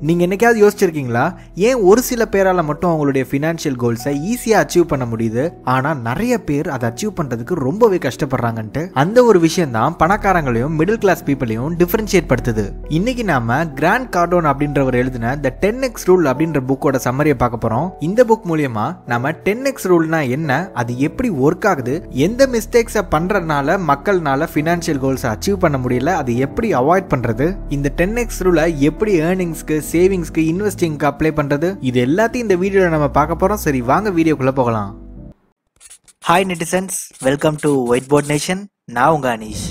நீங்க என்னைக்காவது யோசிச்சிருக்கீங்களா, ஏன் ஒரு சில பேரால மட்டும் அவங்களுடைய ஃபினான்ஷியல் கோல்ஸை ஈஸியா அச்சீவ் பண்ண முடியுது, ஆனா நிறைய பேர் அதை அச்சீவ் பண்றதுக்கு ரொம்பவே கஷ்டப்படுறாங்கன்ட்டு? அந்த ஒரு விஷயம் தான் பணக்காரங்களையும் மிடில் கிளாஸ் பீப்புளையும் டிஃபரன்ஷியேட் படுத்துது. இன்னைக்கு நாம கிராண்ட் கார்டோன் அப்படின்றவர் எழுதின த 10x ரூல் அப்படின்ற புக்கோட சம்மரியை பார்க்க போறோம். இந்த புக் மூலியமா நம்ம 10x ரூல்னா என்ன, அது எப்படி ஒர்க் ஆகுது, எந்த மிஸ்டேக்ஸை பண்றதுனால மக்கள்னால ஃபினான்ஷியல் கோல்ஸை அச்சீவ் பண்ண முடியல, அது எப்படி அவாய்ட் பண்றது, இந்த 10x ரூலை எப்படி ஏர்னிங்ஸ்க்கு, சேவிங்ஸ்க்கு, இன்வெஸ்டிங்க்கு அப்ளை பண்றது, இது எல்லாத்தையும் இந்த வீடியோல நம்ம பார்க்க போறோம். சரி வாங்க வீடியோக்குள்ள போகலாம். Hi netizens, welcome to white board nation. நான் உங்க அனீஷ்.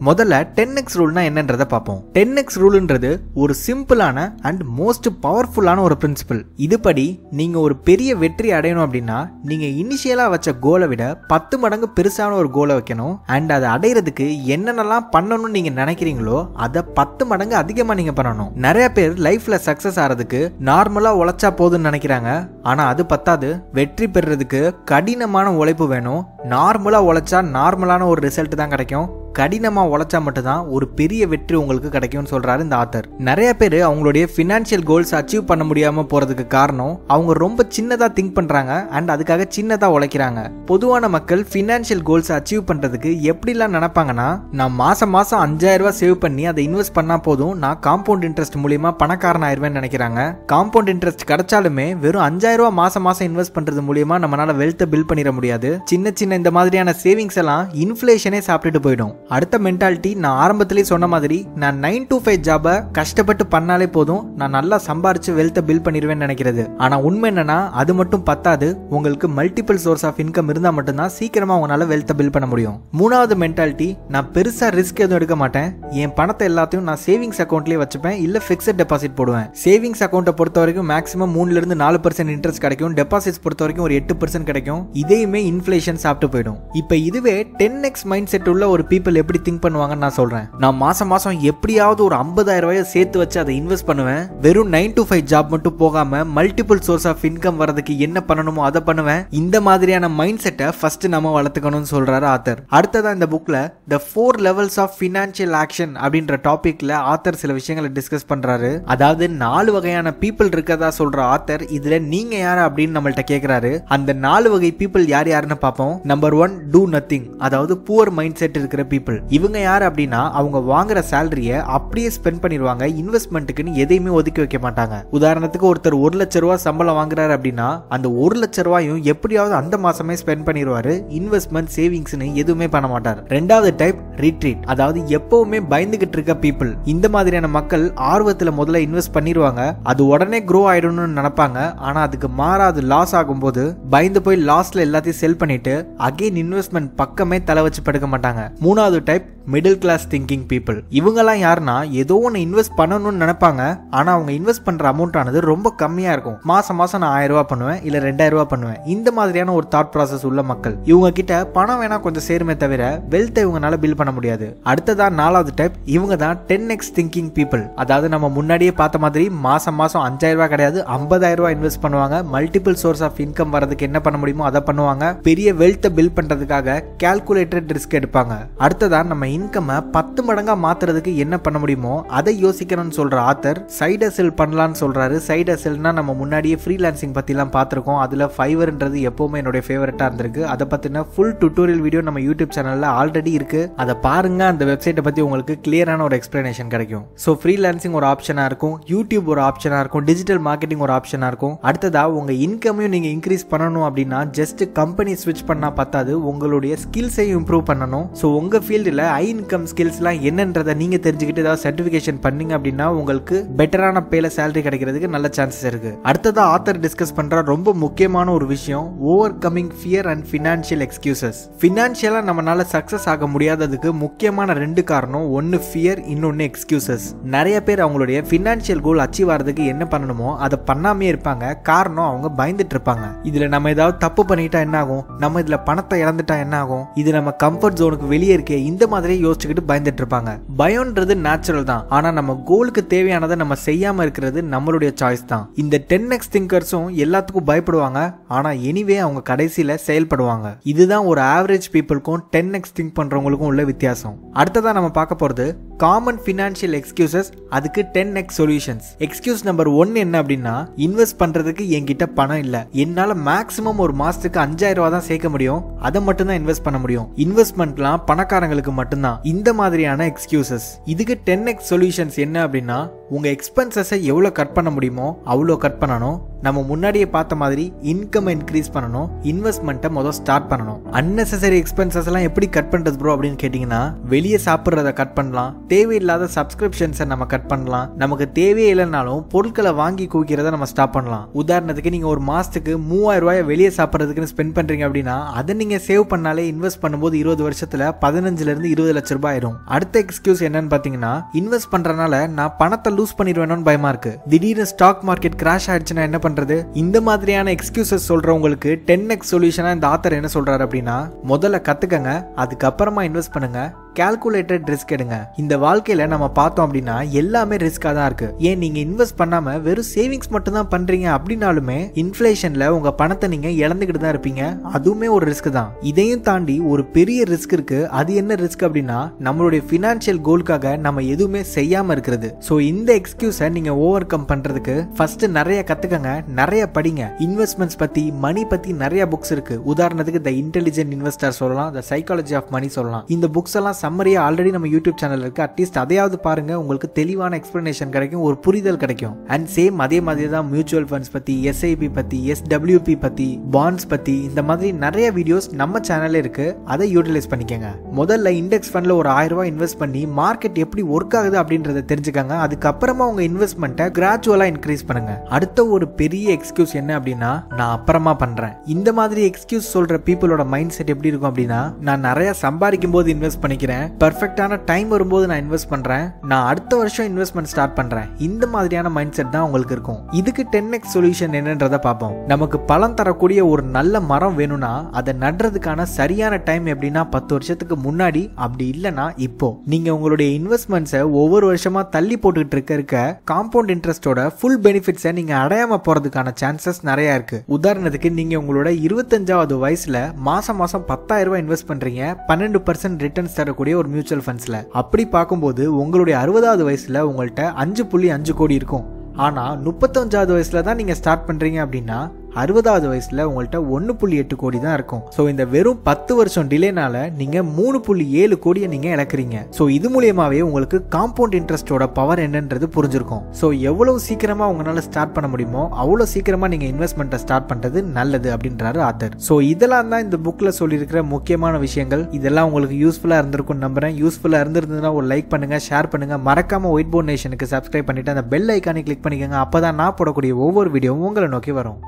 முதல்ல 10x ரூல்னா என்னன்றதை பார்ப்போம். 10x ரூல்ன்றது ஒரு சிம்பிளான அண்ட் மோஸ்ட் பவர்ஃபுல்லான ஒரு பிரின்சிபல். இதுபடி நீங்க ஒரு பெரிய வெற்றி அடையணும் அப்படின்னா நீங்க இனிஷியலா வச்ச கோலை விட 10 மடங்கு பெருசான ஒரு கோலை வைக்கணும். அண்ட் அதை அடையிறதுக்கு என்னென்னலாம் பண்ணணும்னு நீங்க நினைக்கிறீங்களோ அதை 10 மடங்கு அதிகமா நீங்க பண்ணணும். நிறைய பேர் லைஃப்ல சக்சஸ் ஆறதுக்கு நார்மலா உழைச்சா போதும்னு நினைக்கிறாங்க. ஆனா அது பத்தாது. வெற்றி பெறுறதுக்கு கடினமான உழைப்பு வேணும். நார்மலா உழைச்சா நார்மலான ஒரு ரிசல்ட் தான் கிடைக்கும். கடினமா உழைச்சா மட்டும்தான் ஒரு பெரிய வெற்றி உங்களுக்கு கிடைக்கும்னு சொல்றாரு இந்த ஆத்தர். நிறைய பேர் அவங்களுடைய ஃபினான்ஷியல் கோல்ஸ் அச்சீவ் பண்ண முடியாம போறதுக்கு காரணம் அவங்க ரொம்ப சின்னதா திங்க் பண்றாங்க அண்ட் அதுக்காக சின்னதா உழைக்கிறாங்க. பொதுவான மக்கள் ஃபினான்ஷியல் கோல்ஸ் அச்சீவ் பண்றதுக்கு எப்படிலாம் நினைப்பாங்கன்னா, நான் மாசம் 5000 ரூபாய் சேவ் பண்ணி அதை இன்வெஸ்ட் பண்ணா போதும், நான் காம்பவுண்ட் இன்ட்ரெஸ்ட் மூலியமா பணக்காரன் ஆயிருவேன்னு நினைக்கிறாங்க. காம்பவுண்ட் இன்ட்ரெஸ்ட் கிடைச்சாலுமே வெறும் 5000 ரூபாய் மாசம் இன்வெஸ்ட் பண்றது மூலியமா நம்மளால வெல்த் பில்ட் பண்ணிட முடியாது. சின்ன சின்ன இந்த மாதிரியான சேவிங்ஸ் எல்லாம் இன்ஃப்ளேஷனே சாப்பிட்டுட்டு போயிடும். அடுத்த மென்டாலிட்டி, நான் ஆரம்பத்திலே சொன்ன மாதிரி நான் 9 to 5 ஜாபை கஷ்டப்பட்டு பண்ணாலே போதும், நான் நல்லா சம்பாரிச்சு வெல்த்தை பில்ட் பண்ணிடுவேன்னு நினைக்கிறது. ஆனா உண்மை என்னன்னா அது மட்டும் பத்தாது. உங்களுக்கு மல்டிபிள் சோர்ஸ் ஆஃப் இன்கம் இருந்தா மட்டும்தான் சீக்கிரமா உங்களால வெல்த்தை பில்ட் பண்ண முடியும். மூணாவது மென்டாலிட்டி, நான் பெருசா ரிஸ்க் எதுவும் எடுக்க மாட்டேன், என் பணத்தை எல்லாத்தையும் நான் சேவிங்ஸ் அக்கௌண்ட்லயே வச்சுப்பேன், இல்ல பிக்ஸட் டெபாசிட் போடுவேன். சேவிங்ஸ் அக்கௌண்ட்டை பொறுத்த வரைக்கும் மேக்ஸிமம் 3 to 4% இன்ட்ரெஸ்ட் கிடைக்கும். டெபாசிட்ஸ் பொறுத்த வரைக்கும் ஒரு 8% கிடைக்கும். இதையுமே இன்ஃப்ளேஷன் சாப்பிட்டு போயிடும். இப்ப இதுவே 10x மைண்ட் செட் உள்ள ஒரு பீப்புள் எப்படி திங்க் பண்ணுவாங்கன்னு நான் சொல்றேன். நான் மாசம் எப்படியாவது ஒரு 50000 ரூபாயை சேர்த்து வச்சு அதை இன்வெஸ்ட் பண்ணுவேன். வெறும் 9 to 5 ஜாப் மட்டும் போகாம மல்டிபிள் சோர்ஸ் ஆஃப் இன்கம் வரதுக்கு என்ன பண்ணணுமோ அதை பண்ணுவேன். இந்த மாதிரியான மைண்ட் செட்டை ஃபர்ஸ்ட் நம்ம வளர்த்துக்கணும்னு சொல்றாரு ஆத்தர். அடுத்ததான் இந்த புக்ல த 4 levels ஆஃப் ஃபினான்ஷியல் ஆக்ஷன் அப்படின்ற டாபிக்ல ஆத்தர் சில விஷயங்களை டிஸ்கஸ் பண்றாரு. அதாவது 4 வகையான பீப்புள் இருக்கதா சொல்ற ஆத்தர். இதுல நீங்க யாரு அப்படின்னு நம்மள்ட்ட கேக்குறாரு. அந்த 4 வகை பீப்புள் யார் யாருன்னு பார்ப்போம். நம்பர் 1, டூ நத்திங், அதாவது புவர் மைண்ட் செட் இருக்கிற பீப்புள். இவங்க யார் அப்படின்னா, அவங்க வாங்குற சேலரியை அப்படியே ஸ்பெண்ட் பண்ணிடுவாங்க. இன்வெஸ்ட்மெண்ட்டுக்குன்னு எதையுமே ஒதுக்கி வைக்க மாட்டாங்க. உதாரணத்துக்கு ஒருத்தர் 1 லட்சம் ரூபாய் சம்பளம் வாங்குறாரு அப்படின்னா அந்த 1 லட்சம் ரூபாயும் எப்படியாவது அந்த மாசமே ஸ்பெண்ட் பண்ணிடுவாரு. இன்வெஸ்ட்மெண்ட், சேவிங்ஸ்னு எதுவுமே பண்ண மாட்டார். ரெண்டாவது டைப் ரிட்ரீட், அதாவது எப்பவுமே பயந்துகிட்டு இருக்க பீப்புள். இந்த மாதிரியான மக்கள் ஆர்வத்துல முதல்ல இன்வெஸ்ட் பண்ணிடுவாங்க. அது உடனே க்ரோ ஆயிடும்னு நினைப்பாங்க. ஆனா அதுக்கு மாறா அது லாஸ் ஆகும்போது பயந்து போய் லாஸ்ட்ல எல்லாத்தையும் செல் பண்ணிட்டு அகைன் இன்வெஸ்ட்மெண்ட் பக்கமே தலை வச்சு படுக்க மாட்டாங்க. மூணாவது type middle class thinking people. இவங்கெல்லாம் யாருன்னா, ஏதோ ஒன்று இன்வெஸ்ட் பண்ணணும்னு நினைப்பாங்க. ஆனா அவங்க இன்வெஸ்ட் பண்ற அமௌண்ட் ஆனது ரொம்ப கம்மியா இருக்கும். மாசம் நான் 1000 ரூபாய் பண்ணுவேன், இல்ல 2000 ரூபாய் பண்ணுவேன். இந்த மாதிரியான ஒரு தாட் ப்ராசஸ் உள்ள மக்கள். இவங்க கிட்ட பணம் வேணா கொஞ்சம் சேருமே தவிர வெல்த்தை இவங்களால பில்ட் பண்ண முடியாது. அடுத்ததான் 4வது டைப், இவங்க தான் 10x திங்கிங் பீப்புள். அதாவது நம்ம முன்னாடியே பார்த்த மாதிரி மாசம் 5000 ரூபாய் கிடையாது, 50000 ரூபாய் இன்வெஸ்ட் பண்ணுவாங்க. மல்டிபிள் சோர்ஸ் ஆஃப் இன்கம் வரதுக்கு என்ன பண்ண முடியுமோ அதை பண்ணுவாங்க. பெரிய வெல்த்தை பில்ட் பண்றதுக்காக கால்குலேட்டட் ரிஸ்க் எடுப்பாங்க. அடுத்ததான் நம்ம இன்கம் 10 மடங்கா மாத்துறதுக்கு என்ன பண்ண முடியுமோ அதை யோசிக்கணும்னு சொல்ற ஆத்தர் சைடு ஹஸல் பண்ணலாம்னு சொல்றாரு. சைடு ஹஸல்னா நம்ம முன்னாடியே ஃப்ரீலான்சிங் பத்தி எல்லாம் பார்த்திருக்கோம். அதுல ஃபைவர்ன்றது எப்பவுமே என்னுடைய ஃபேவரட்டா இருந்திருக்கு. அதை பத்தின ஃபுல் டுட்டோரியல் வீடியோ நம்ம யூடியூப் சேனல்ல ஆல்ரெடி இருக்கு. அதை பாருங்க. அந்த வெப்சைட்டை பத்தி உங்களுக்கு கிளியரான ஒரு எக்ஸ்பிளனேஷன் கிடைக்கும். ஸோ ஃப்ரீலான்சிங் ஒரு ஆப்ஷனா இருக்கும், யூடியூப் ஒரு ஆப்ஷனா இருக்கும், டிஜிட்டல் மார்க்கெட்டிங் ஒரு ஆப்ஷனா இருக்கும். அடுத்ததா உங்க இன்கமையும் நீங்க இன்க்ரீஸ் பண்ணணும் அப்படின்னா ஜஸ்ட் கம்பெனி ஸ்விட்ச் பண்ணா பத்தாது, உங்களுடைய ஸ்கில்ஸையும் இம்ப்ரூவ் பண்ணணும். ஸோ உங்க ஃபீல்டில் ஹை இன்கம் ஸ்கில்ஸ்லாம் என்னன்றதை நீங்க தெரிஞ்சுக்கிட்டு ஏதாவது சர்டிஃபிகேஷன் பண்ணீங்க அப்படின்னா உங்களுக்கு பெட்டரான பேல சேலரி கிடைக்கிறதுக்கு நல்ல சான்சஸ் இருக்கு. அடுத்ததா ஆத்தர் டிஸ்கஸ் பண்ற ரொம்ப முக்கியமான ஒரு விஷயம், overcoming fear and financial excuses. ஃபினான்ஷியலா நம்மளால சக்சஸ் ஆக முடியாததுக்கு முக்கியமான 2 காரணம். ஒன்னு ஃபியர், இன்னொன்னு எக்ஸ்கியூசஸ். நிறைய பேர் அவங்களுடைய ஃபினான்ஷியல் கோல் அச்சீவ் ஆகிறதுக்கு என்ன பண்ணணுமோ அதை பண்ணாமே இருப்பாங்க. காரணம், அவங்க பயந்துட்டு இருப்பாங்க. இதுல நம்ம ஏதாவது தப்பு பண்ணிட்டா என்ன ஆகும், நம்ம இதுல பணத்தை இழந்துட்டா என்ன ஆகும், இது நம்ம கம்ஃபர்ட் ஜோனுக்கு வெளியே இருக்கே, இந்த மாதிரி நிறைய யோசிச்சுக்கிட்டு பயந்துட்டு இருப்பாங்க. பயம்ன்றது நேச்சுரல் தான், ஆனா நம்ம கோலுக்கு தேவையானதை நம்ம செய்யாம இருக்கிறது நம்மளுடைய சாய்ஸ் தான். இந்த 10x திங்கர்ஸும் எல்லாத்துக்கும் பயப்படுவாங்க, ஆனா எனிவே அவங்க கடைசியில செயல்படுவாங்க. இதுதான் ஒரு ஆவரேஜ் பீப்புளுக்கும் 10x திங்க் பண்றவங்களுக்கும் உள்ள வித்தியாசம். அடுத்ததான் நம்ம பார்க்க போறது காமன் ஃபினான்ஷியல் எக்ஸ்கியூசஸ், அதுக்கு 10x சொல்யூஷன்ஸ். எக்ஸ்கியூஸ் நம்பர் 1 என்ன அப்படின்னா, இன்வெஸ்ட் பண்றதுக்கு என்கிட்ட பணம் இல்ல, என்னால மேக்ஸிமம் ஒரு மாசத்துக்கு 5000 ரூபாய் தான் சேர்க்க முடியும், அதை மட்டும் தான் இன்வெஸ்ட் பண்ண முடியும், இன்வெஸ்ட்மெண்ட்லாம் பணக்காரங்களுக்கு மட்டும்தான். இந்த மாதிரியான எக்ஸ்கியூசஸ். இதுக்கு 10x சொல்யூஷன்ஸ் என்ன அப்படின்னா, உங்க எக்ஸ்பென்சஸை எவ்வளவு கட் பண்ண முடியுமோ அவ்வளோ கட் பண்ணணும். நம்ம முன்னாடியே பார்த்த மாதிரி இன்கம் இன்க்ரீஸ் பண்ணணும், இன்வெஸ்ட்மெண்ட்டை முதல் ஸ்டார்ட் பண்ணணும். அன்னெசரி எக்ஸ்பென்சஸ் எல்லாம் எப்படி கட் பண்றது ப்ரோ அப்படின்னு கேட்டீங்கன்னா, வெளியே சாப்பிட்றத கட் பண்ணலாம், தேவையில்லாத சப்ஸ்கிரிப்ஷன்ஸை நம்ம கட் பண்ணலாம், நமக்கு தேவையே இல்லைனாலும் பொருட்களை வாங்கி குவிக்கிறத நம்ம ஸ்டாப் பண்ணலாம். உதாரணத்துக்கு நீங்க ஒரு மாசத்துக்கு 3000 ரூபாய் வெளியே சாப்பிட்றதுக்குன்னு ஸ்பெண்ட் பண்றீங்க அப்படின்னா, அதை நீங்க சேவ் பண்ணாலே இன்வெஸ்ட் பண்ணும்போது 20 வருஷத்துல 15 இருந்து 20 லட்சம் ரூபாய் ஆயிரும். அடுத்த எக்ஸ்கியூஸ் என்னன்னு பாத்தீங்கன்னா, இன்வெஸ்ட் பண்றதுனால நான் பணத்தை லூஸ் பண்ணிடுவேணும்னு பயமா இருக்கு, திடீர்னு ஸ்டாக் மார்க்கெட் கிராஷ் ஆயிடுச்சுன்னா என்ன பண்றது? இந்த மாதிரியான எக்ஸ்கியூசஸ் சொல்றவங்களுக்கு 10x சொல்யூஷனா இந்த ஆத்தர் என்ன சொல்றாரு அப்படின்னா, முதல்ல கத்துக்கங்க, அதுக்கப்புறமா இன்வெஸ்ட் பண்ணுங்க, கால்குலேட்டட் ரிஸ்க் எடுங்க. இந்த வாழ்க்கையில நம்ம பார்த்தோம் அப்படின்னா எல்லாமே ரிஸ்கா தான் இருக்கு. ஏன் நீங்க இன்வெஸ்ட் பண்ணாம வெறும் சேவிங்ஸ் மட்டும் தான் பண்றீங்க அப்படின்னாலுமே இன்ஃப்ளேஷன்ல உங்க பணத்தை நீங்க இழந்துகிட்டு தான் இருப்பீங்க, அதுவுமே ஒரு ரிஸ்க் தான். இதையும் தாண்டி ஒரு பெரிய ரிஸ்க் இருக்கு. அது என்ன ரிஸ்க் அப்படின்னா, நம்மளுடைய ஃபினான்ஷியல் கோலுக்காக நம்ம எதுவுமே செய்யாம இருக்கிறது. சோ இந்த எக்ஸ்கியூஸை நீங்க ஓவர் கம் பண்றதுக்கு ஃபர்ஸ்ட் நிறைய கத்துக்கங்க, நிறைய படிங்க. இன்வெஸ்ட்மெண்ட்ஸ் பத்தி, மணி பத்தி நிறைய புக்ஸ் இருக்கு. உதாரணத்துக்கு த இன்டெலிஜென்ட் இன்வெஸ்டர் சொல்லலாம், த சைக்காலஜி ஆஃப் மணி சொல்லலாம். இந்த புக்ஸ் எல்லாம் சம்மரியா ஆல்ரெடி நம்ம யூடியூப் சேனல் இருக்கு. அட்லீஸ்ட் அதையாவது பாருங்க, உங்களுக்கு தெளிவான எக்ஸ்பிளனேஷன் கிடைக்கும், ஒரு புரிதல் கிடைக்கும். அண்ட் சேம் அதே மாதிரி தான் மியூச்சுவல் ஃபண்ட்ஸ் பத்தி, SIP பத்தி, SWP பத்தி, பாண்ட்ஸ் பத்தி, இந்த மாதிரி நிறைய வீடியோஸ் நம்ம சேனல்ல இருக்கு. அதை யூட்டிலைஸ் பண்ணிக்கங்க. முதல்ல இண்டெக்ஸ் ஃபண்ட்ல ஒரு 1000 ரூபாய் இன்வெஸ்ட் பண்ணி மார்க்கெட் எப்படி ஒர்க் ஆகுது அப்படின்றத தெரிஞ்சுக்கங்க. அதுக்கப்புறமா உங்க இன்வெஸ்ட்மெண்ட்டை கிராஜுவலா இன்க்ரீஸ் பண்ணுங்க. அடுத்த ஒரு பெரிய எக்ஸ்கியூஸ் என்ன அப்படின்னா, நான் அப்புறமா பண்றேன். இந்த மாதிரி எக்ஸ்கியூஸ் சொல்ற பீப்புளோட மைண்ட் செட் எப்படி இருக்கும் அப்படின்னா, நான் நிறைய சம்பாதிக்கும் போது இன்வெஸ்ட் பண்ணிக்கிறேன், பெர்ஃபெக்ட்டான டைம் வரும்போது நான் இன்வெஸ்ட் பண்றேன், நான் அடுத்த வருஷம் இன்வெஸ்ட்மெண்ட் ஸ்டார்ட் பண்றேன். இந்த மாதிரியான மைண்ட் செட் தான் உங்களுக்கு இருக்கும். இதுக்கு 10x சொல்யூஷன் என்னன்றத பார்ப்போம். நமக்கு பலன் தரக்கூடிய ஒரு நல்ல மரம் வேணும்னா அதை நடுறதுக்கான சரியான டைம் எப்படின்னா 10 வருஷத்துக்கு முன்னாடி, அப்படி இல்லைன்னா இப்போ. நீங்க உங்களுடைய இன்வெஸ்ட்மெண்ட்ஸை ஒவ்வொரு வருஷமா தள்ளி போட்டுக்கிட்டு இருக்க காம்பவுண்ட் இன்ட்ரெஸ்டோட ஃபுல் பெனிஃபிட்ஸை நீங்க அடையாம போறதுக்கான சான்சஸ் நிறைய இருக்கு. உதாரணத்துக்கு நீங்க உங்களோட 25வது வயசுல மாசம் மாசம் 10,000 ரூபாய் இன்வெஸ்ட் பண்றீங்க, 12% ரிட்டர்ன்ஸ் தரக்கூடிய ஒரு மியூச்சுவல் ஃபண்ட்ஸ்ல. அப்படி பார்க்கும்போது உங்களுடைய 60வது வயசுல உங்கள்ட்ட 5.5 கோடி இருக்கும். ஆனா 35வது வயசுல தான் நீங்க ஸ்டார்ட் பண்றீங்க அப்படின்னா 60வது வயசுல உங்கள்ட்ட 1.8 கோடி தான் இருக்கும். சோ இந்த வெறும் 10 வருஷம் டிலேனால நீங்க 3.7 கோடியை நீங்க இழக்கிறீங்க. சோ இது மூலியமாவே உங்களுக்கு காம்பவுண்ட் இன்ட்ரெஸ்டோட பவர் என்னன்றது புரிஞ்சிருக்கும். சோ எவ்வளவு சீக்கிரமா உங்களால ஸ்டார்ட் பண்ண முடியுமோ அவ்வளவு சீக்கிரமா நீங்க இன்வெஸ்ட்மெண்ட்டை ஸ்டார்ட் பண்றது நல்லது அப்படின்றாரு ஆத்தர். சோ இதெல்லாம் தான் இந்த புக்ல சொல்லியிருக்கிற முக்கியமான விஷயங்கள். இதெல்லாம் உங்களுக்கு யூஸ்ஃபுல்லா இருந்திருக்கும் நம்புறேன். யூஸ்ஃபுல்லா இருந்திருந்ததுன்னா ஒரு லைக் பண்ணுங்க, ஷேர் பண்ணுங்க, மறக்காம ஒயிட் போர்ட் நேஷனுக்கு சப்ஸ்கிரைப் பண்ணிட்டு அந்த பெல் ஐக்கானை கிளிக் பண்ணிக்கோங்க. அப்பதான் நான் போடக்கூடிய ஒவ்வொரு வீடியோவும் உங்களை நோக்கி வரும்.